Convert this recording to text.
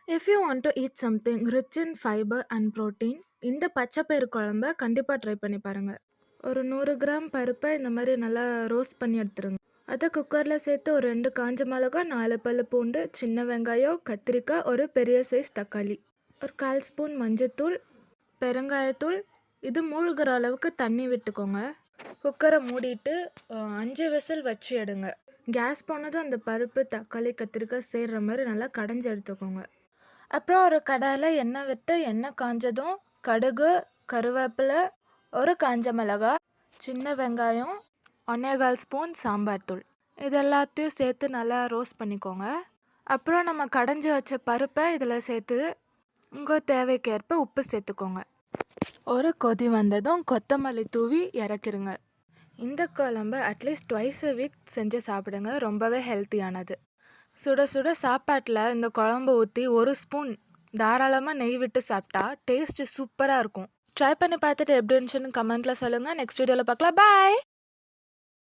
If you want to eat something rich in fiber and protein, இந்த பச்சை பயிறு குழம்ப கண்டிப்பாக ட்ரை பண்ணி பாருங்க. ஒரு 100 கிராம் பருப்பை இந்த மாதிரி நல்லா ரோஸ்ட் பண்ணி எடுத்துருங்க. அதை குக்கரில் சேர்த்து ஒரு 2 காஞ்ச மிளகாய், 4 பல்லு பூண்டு, சின்ன வெங்காயம், கத்திரிக்காய், ஒரு பெரிய சைஸ் தக்காளி, ஒரு 1/4 ஸ்பூன் மஞ்சத்தூள், பெருங்காயத்தூள், இது மூழ்கிற அளவுக்கு தண்ணி விட்டுக்கோங்க. குக்கரை மூடிட்டு 5 விசில் வச்சு எடுங்க. கேஸ் போனதும் அந்த பருப்பு, தக்காளி, கத்திரிக்காய் சேர்கிற மாதிரி நல்லா கடைஞ்சி எடுத்துக்கோங்க. அப்புறம் ஒரு கடாயில் எண்ணெய் விட்டு எண்ணெய் காஞ்சதும் கடுகு, கருவேப்பிலை, ஒரு காஞ்ச மிளகாய், சின்ன வெங்காயம், 1/4 ஸ்பூன் சாம்பார் தூள், இது எல்லாத்தையும் சேர்த்து நல்லா ரோஸ்ட் பண்ணிக்கோங்க. அப்புறம் நம்ம கடைஞ்சி வச்ச பருப்பை இதில் சேர்த்து உங்கள் தேவைக்கேற்ப உப்பு சேர்த்துக்கோங்க. ஒரு கொதி வந்ததும் கொத்தமல்லி தூவி இறக்கிருங்க. இந்த குழம்பு அட்லீஸ்ட் ட்வைஸ் a வீக் செஞ்சு சாப்பிடுங்க. ரொம்பவே ஹெல்த்தியானது. சுட சுட சாப்பாட்டில் இந்த குழம்பு ஊற்றி 1 ஸ்பூன் தாராளமாக நெய் விட்டு சாப்பிட்டா டேஸ்ட்டு சூப்பராக இருக்கும். ட்ரை பண்ணி பார்த்துட்டு எப்படி இருந்துச்சுன்னு கமெண்ட்டில் சொல்லுங்கள். நெக்ஸ்ட் வீடியோவில் பார்க்கலாம். பாய்.